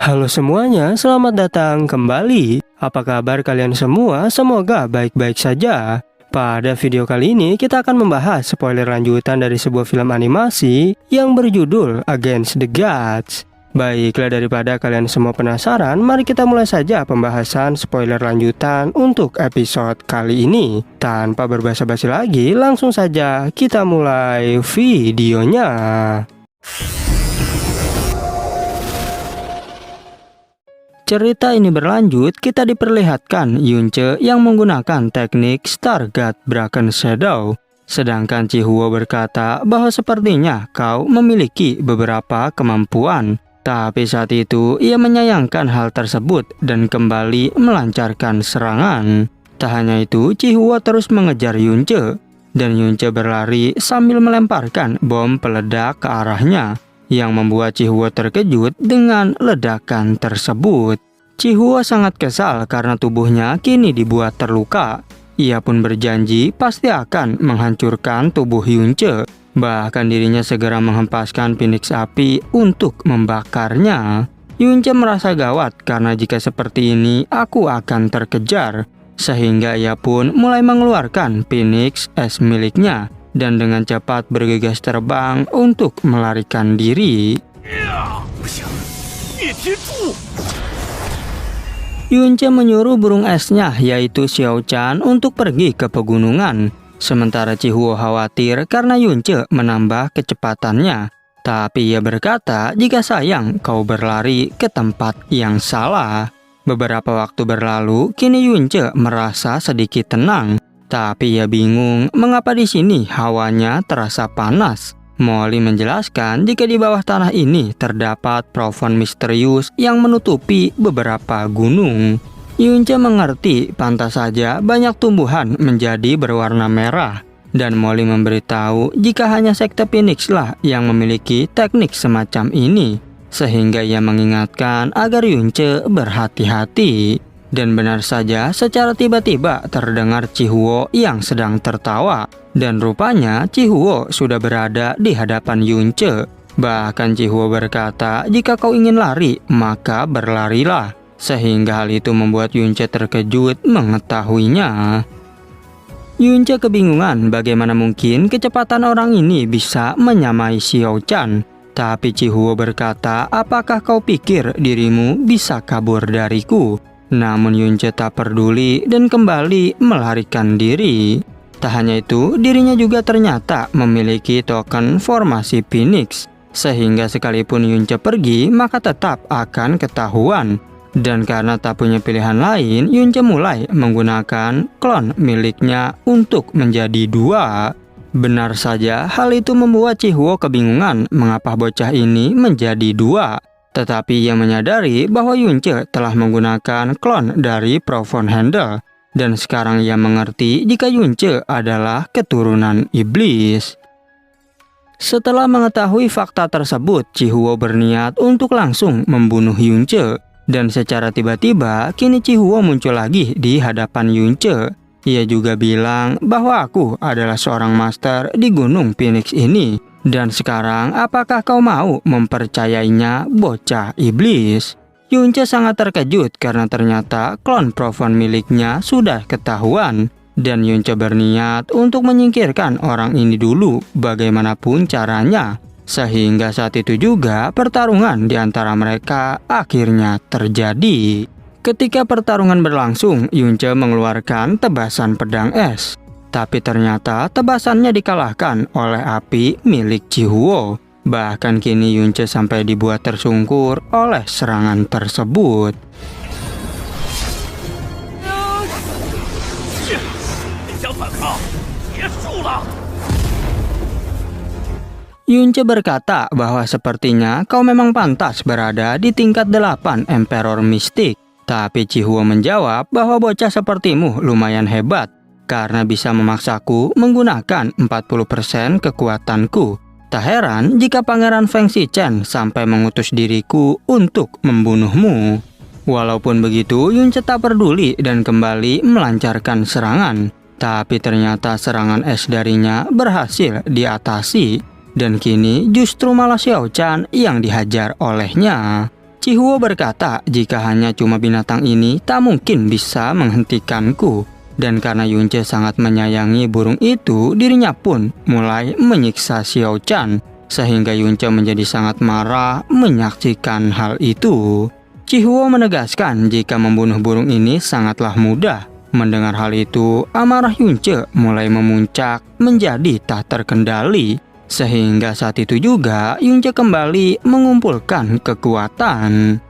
Halo semuanya, selamat datang kembali. Apa kabar kalian semua? Semoga baik-baik saja. Pada video kali ini kita akan membahas spoiler lanjutan dari sebuah film animasi yang berjudul Against the Gods. Baiklah, daripada kalian semua penasaran, mari kita mulai saja pembahasan spoiler lanjutan untuk episode kali ini. Tanpa berbasa-basi lagi, langsung saja kita mulai videonya. Cerita ini berlanjut, kita diperlihatkan Yunche yang menggunakan teknik Stargate Braken Shadow. Sedangkan Chihuo berkata bahwa sepertinya kau memiliki beberapa kemampuan. Tapi saat itu ia menyayangkan hal tersebut dan kembali melancarkan serangan. Tak hanya itu, Chihuo terus mengejar Yunche. Dan Yunche berlari sambil melemparkan bom peledak ke arahnya, yang membuat Chihuo terkejut dengan ledakan tersebut. Chihuo sangat kesal karena tubuhnya kini dibuat terluka. Ia pun berjanji pasti akan menghancurkan tubuh Yunche. Bahkan dirinya segera menghempaskan Phoenix api untuk membakarnya. Yunche merasa gawat karena jika seperti ini aku akan terkejar. Sehingga ia pun mulai mengeluarkan Phoenix es miliknya dan dengan cepat bergegas terbang untuk melarikan diri. Yunche menyuruh burung esnya yaitu Xiao-chan untuk pergi ke pegunungan. Sementara Chihuo khawatir karena Yunche menambah kecepatannya. Tapi ia berkata jika sayang kau berlari ke tempat yang salah. Beberapa waktu berlalu, kini Yunche merasa sedikit tenang. Tapi ia bingung mengapa di sini hawanya terasa panas. Molly menjelaskan jika di bawah tanah ini terdapat plafon misterius yang menutupi beberapa gunung. Yunche mengerti pantas saja banyak tumbuhan menjadi berwarna merah. Dan Molly memberitahu jika hanya sekte Phoenix lah yang memiliki teknik semacam ini. Sehingga ia mengingatkan agar Yunche berhati-hati. Dan benar saja, secara tiba-tiba terdengar Chihuo yang sedang tertawa. Dan rupanya Chihuo sudah berada di hadapan Yunche. Bahkan Chihuo berkata, jika kau ingin lari, maka berlarilah. Sehingga hal itu membuat Yunche terkejut mengetahuinya. Yunche kebingungan bagaimana mungkin kecepatan orang ini bisa menyamai Xiao-chan. Tapi Chihuo berkata, apakah kau pikir dirimu bisa kabur dariku? Namun Yunche tak peduli dan kembali melarikan diri. Tak hanya itu, dirinya juga ternyata memiliki token formasi Phoenix. Sehingga sekalipun Yunche pergi, maka tetap akan ketahuan. Dan karena tak punya pilihan lain, Yunche mulai menggunakan klon miliknya untuk menjadi dua. Benar saja, hal itu membuat Chihuo kebingungan mengapa bocah ini menjadi dua. Tetapi ia menyadari bahwa Yunche telah menggunakan klon dari Profound Handle. Dan sekarang ia mengerti jika Yunche adalah keturunan iblis. Setelah mengetahui fakta tersebut, Chihuo berniat untuk langsung membunuh Yunche. Dan secara tiba-tiba, kini Chihuo muncul lagi di hadapan Yunche. Ia juga bilang bahwa aku adalah seorang master di Gunung Phoenix ini. Dan sekarang apakah kau mau mempercayainya, bocah iblis? Yunche sangat terkejut karena ternyata klon Profound miliknya sudah ketahuan. Dan Yunche berniat untuk menyingkirkan orang ini dulu bagaimanapun caranya. Sehingga saat itu juga pertarungan di antara mereka akhirnya terjadi. Ketika pertarungan berlangsung, Yunche mengeluarkan tebasan pedang es. Tapi ternyata tebasannya dikalahkan oleh api milik Chihuo. Bahkan kini Yunche sampai dibuat tersungkur oleh serangan tersebut. Yunche berkata bahwa sepertinya kau memang pantas berada di tingkat 8 Emperor Mistik. Tapi Chihuo menjawab bahwa bocah sepertimu lumayan hebat. Karena bisa memaksaku menggunakan 40% kekuatanku. Tak heran jika Pangeran Feng Shichen sampai mengutus diriku untuk membunuhmu. Walaupun begitu, Yunche tak peduli dan kembali melancarkan serangan. Tapi ternyata serangan es darinya berhasil diatasi. Dan kini justru malah Xiao-chan yang dihajar olehnya. Chihuo berkata jika hanya cuma binatang ini tak mungkin bisa menghentikanku. Dan karena Yunce sangat menyayangi burung itu, dirinya pun mulai menyiksa Xiao Chan. Sehingga Yunce menjadi sangat marah menyaksikan hal itu. Chihuo menegaskan jika membunuh burung ini sangatlah mudah. Mendengar hal itu, amarah Yunce mulai memuncak menjadi tak terkendali. Sehingga saat itu juga Yunce kembali mengumpulkan kekuatan.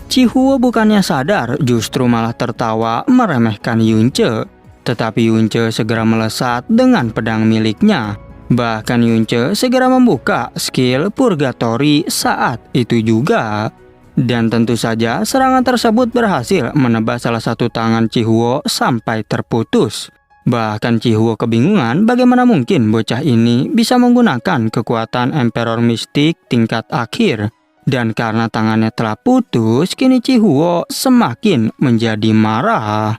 Chihuo bukannya sadar, justru malah tertawa meremehkan Yunce. Tetapi Yunce segera melesat dengan pedang miliknya. Bahkan Yunce segera membuka skill Purgatory saat itu juga. Dan tentu saja serangan tersebut berhasil menebas salah satu tangan Chihuo sampai terputus. Bahkan Chihuo kebingungan bagaimana mungkin bocah ini bisa menggunakan kekuatan Emperor Mistik tingkat akhir. Dan karena tangannya telah putus, kini Chihuo semakin menjadi marah.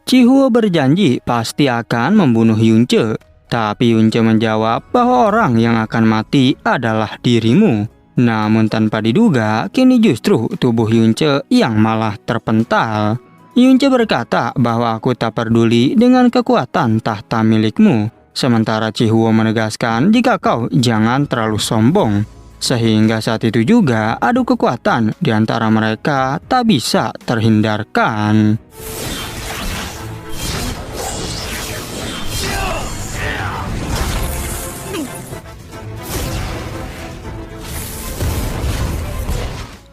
Chihuo berjanji pasti akan membunuh Yunce. Tapi Yunce menjawab bahwa orang yang akan mati adalah dirimu. Namun tanpa diduga, kini justru tubuh Yunce yang malah terpental. Yunce berkata bahwa aku tak peduli dengan kekuatan tahta milikmu. Sementara Chihuo menegaskan jika kau jangan terlalu sombong. Sehingga saat itu juga adu kekuatan di antara mereka tak bisa terhindarkan.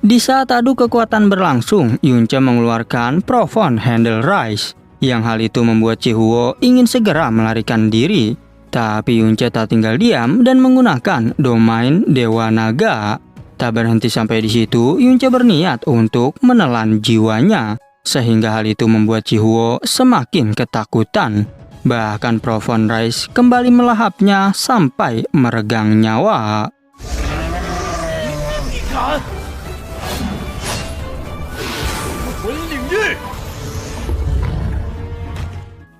Di saat adu kekuatan berlangsung, Yunce mengeluarkan Profound Handle Rise. Yang hal itu membuat Chihuo ingin segera melarikan diri. Tapi Yunce tak tinggal diam dan menggunakan domain Dewa Naga. Tak berhenti sampai di situ, Yunce berniat untuk menelan jiwanya. Sehingga hal itu membuat Chihuo semakin ketakutan. Bahkan Profound Rise kembali melahapnya sampai meregang nyawa.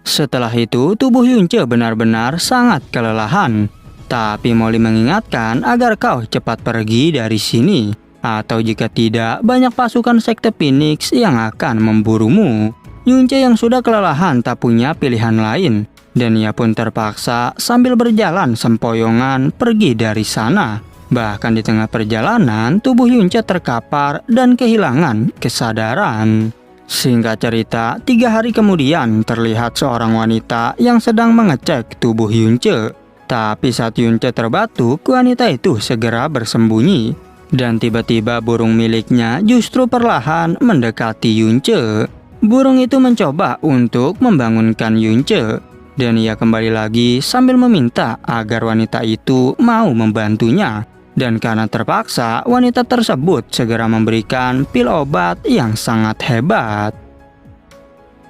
Setelah itu, tubuh Yunce benar-benar sangat kelelahan. Tapi Molly mengingatkan agar kau cepat pergi dari sini. Atau jika tidak, banyak pasukan Sekte Phoenix yang akan memburumu. Yunce yang sudah kelelahan tak punya pilihan lain. Dan ia pun terpaksa sambil berjalan sempoyongan pergi dari sana. Bahkan di tengah perjalanan, tubuh Yunce terkapar dan kehilangan kesadaran. Singkat cerita, 3 hari kemudian terlihat seorang wanita yang sedang mengecek tubuh Yunce. Tapi saat Yunce terbatuk, wanita itu segera bersembunyi. Dan tiba-tiba burung miliknya justru perlahan mendekati Yunce. Burung itu mencoba untuk membangunkan Yunce. Dan ia kembali lagi sambil meminta agar wanita itu mau membantunya. Dan karena terpaksa, wanita tersebut segera memberikan pil obat yang sangat hebat.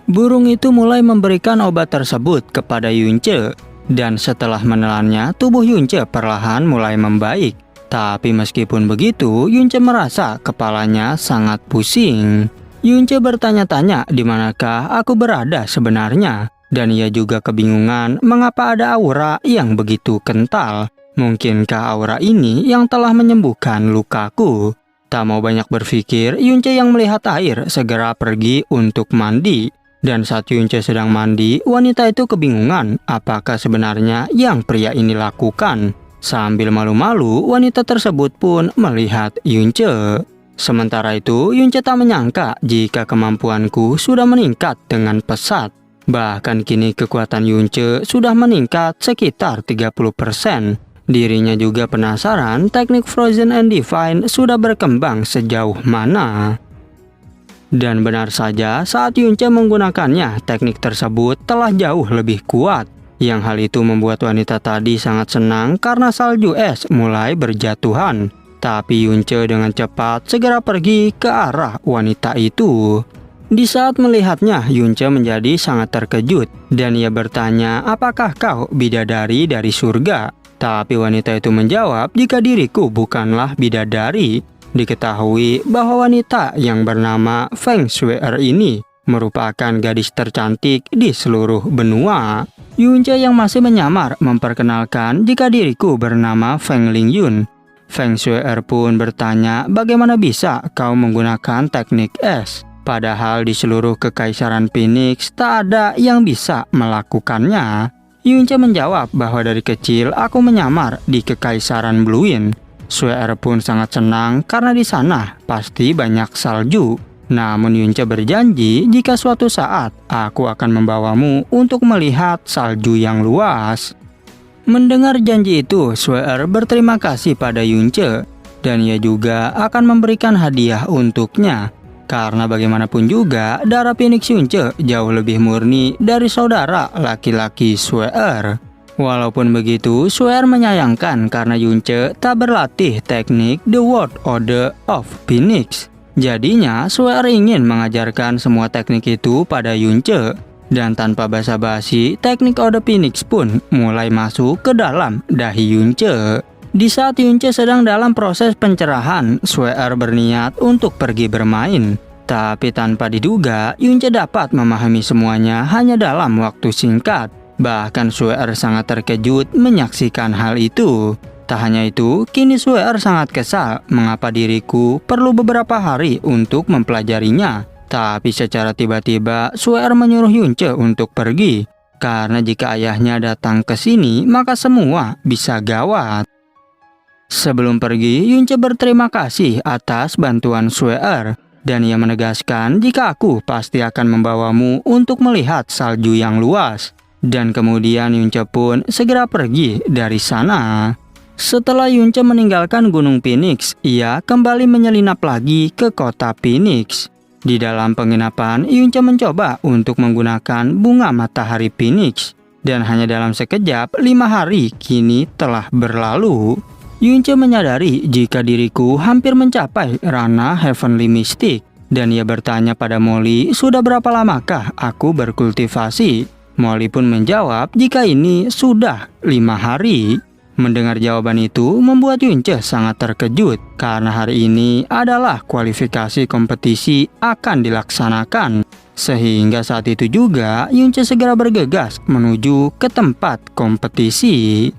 Burung itu mulai memberikan obat tersebut kepada Yunce. Dan setelah menelannya, tubuh Yunce perlahan mulai membaik. Tapi meskipun begitu, Yunce merasa kepalanya sangat pusing. Yunce bertanya-tanya di manakah aku berada sebenarnya. Dan ia juga kebingungan mengapa ada aura yang begitu kental. Mungkinkah aura ini yang telah menyembuhkan lukaku? Tak mau banyak berpikir, Yunce yang melihat air segera pergi untuk mandi. Dan saat Yunce sedang mandi, wanita itu kebingungan apakah sebenarnya yang pria ini lakukan. Sambil malu-malu, wanita tersebut pun melihat Yunce. Sementara itu, Yunce tak menyangka jika kemampuanku sudah meningkat dengan pesat. Bahkan kini kekuatan Yunce sudah meningkat sekitar 30%. Dirinya juga penasaran teknik Frozen and Divine sudah berkembang sejauh mana. Dan benar saja, saat Yunce menggunakannya, teknik tersebut telah jauh lebih kuat. Yang hal itu membuat wanita tadi sangat senang karena salju es mulai berjatuhan. Tapi Yunce dengan cepat segera pergi ke arah wanita itu. Di saat melihatnya, Yunce menjadi sangat terkejut. Dan ia bertanya, apakah kau bidadari dari surga? Tapi wanita itu menjawab jika diriku bukanlah bidadari. Diketahui bahwa wanita yang bernama Feng Shuier ini merupakan gadis tercantik di seluruh benua. Yunce yang masih menyamar memperkenalkan jika diriku bernama Feng Lingyun. Feng Shue'er pun bertanya bagaimana bisa kau menggunakan teknik es. Padahal di seluruh kekaisaran Phoenix tak ada yang bisa melakukannya. Yunce menjawab bahwa dari kecil aku menyamar di kekaisaran Bluewind. Shue'er pun sangat senang karena di sana pasti banyak salju. Namun Yunce berjanji jika suatu saat aku akan membawamu untuk melihat salju yang luas. Mendengar janji itu, Shue'er berterima kasih pada Yunce dan ia juga akan memberikan hadiah untuknya. Karena bagaimanapun juga, darah Phoenix Yunce jauh lebih murni dari saudara laki-laki Shue'er. Walaupun begitu, Shue'er menyayangkan karena Yunce tak berlatih teknik The World Order of Phoenix. Jadinya, Shue'er ingin mengajarkan semua teknik itu pada Yunce. Dan tanpa basa-basi, teknik Order Phoenix pun mulai masuk ke dalam dahi Yunce. Di saat Yunce sedang dalam proses pencerahan, Shue'er berniat untuk pergi bermain. Tapi tanpa diduga, Yunce dapat memahami semuanya hanya dalam waktu singkat. Bahkan Shue'er sangat terkejut menyaksikan hal itu. Tak hanya itu, kini Shue'er sangat kesal mengapa diriku perlu beberapa hari untuk mempelajarinya. Tapi secara tiba-tiba, Shue'er menyuruh Yunce untuk pergi. Karena jika ayahnya datang ke sini, maka semua bisa gawat. Sebelum pergi, Yunce berterima kasih atas bantuan Shue'er. Dan ia menegaskan jika aku pasti akan membawamu untuk melihat salju yang luas. Dan kemudian Yunce pun segera pergi dari sana. Setelah Yunce meninggalkan Gunung Phoenix, ia kembali menyelinap lagi ke kota Phoenix. Di dalam penginapan, Yunce mencoba untuk menggunakan bunga matahari Phoenix. Dan hanya dalam sekejap, 5 hari kini telah berlalu. Yunce menyadari jika diriku hampir mencapai ranah Heavenly Mystic. Dan ia bertanya pada Molly, sudah berapa lamakah aku berkultivasi? Molly pun menjawab jika ini sudah 5 hari. Mendengar jawaban itu membuat Yunce sangat terkejut karena hari ini adalah kualifikasi kompetisi akan dilaksanakan. Sehingga saat itu juga Yunce segera bergegas menuju ke tempat kompetisi.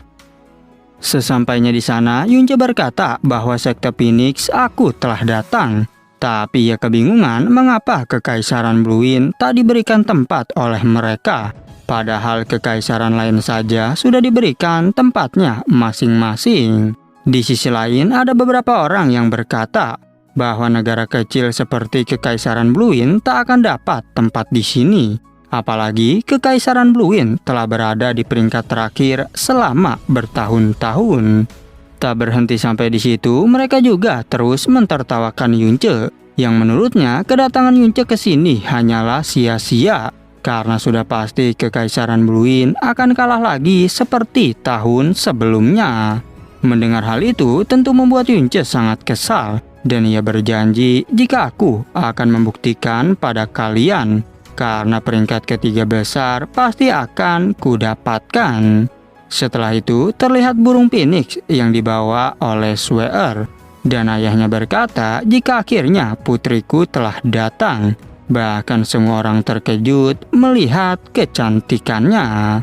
Sesampainya di sana, Yunce berkata bahwa sekte Phoenix aku telah datang. Tapi ia kebingungan mengapa kekaisaran Bluewind tak diberikan tempat oleh mereka. Padahal kekaisaran lain saja sudah diberikan tempatnya masing-masing. Di sisi lain, ada beberapa orang yang berkata bahwa negara kecil seperti kekaisaran Bluewind tak akan dapat tempat di sini. Apalagi kekaisaran Bluewind telah berada di peringkat terakhir selama bertahun-tahun. Tak berhenti sampai di situ, mereka juga terus mentertawakan Yunce, yang menurutnya kedatangan Yunce ke sini hanyalah sia-sia. Karena sudah pasti kekaisaran Bluewind akan kalah lagi seperti tahun sebelumnya. Mendengar hal itu tentu membuat Yunce sangat kesal. Dan ia berjanji jika aku akan membuktikan pada kalian. Karena peringkat ketiga besar pasti akan kudapatkan. Setelah itu terlihat burung Phoenix yang dibawa oleh Shue'er. Dan ayahnya berkata jika akhirnya putriku telah datang. Bahkan semua orang terkejut melihat kecantikannya.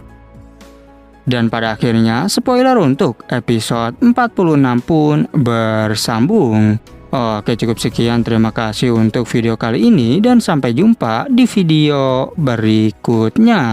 Dan pada akhirnya spoiler untuk episode 46 pun bersambung. Oke, cukup sekian, terima kasih untuk video kali ini dan sampai jumpa di video berikutnya.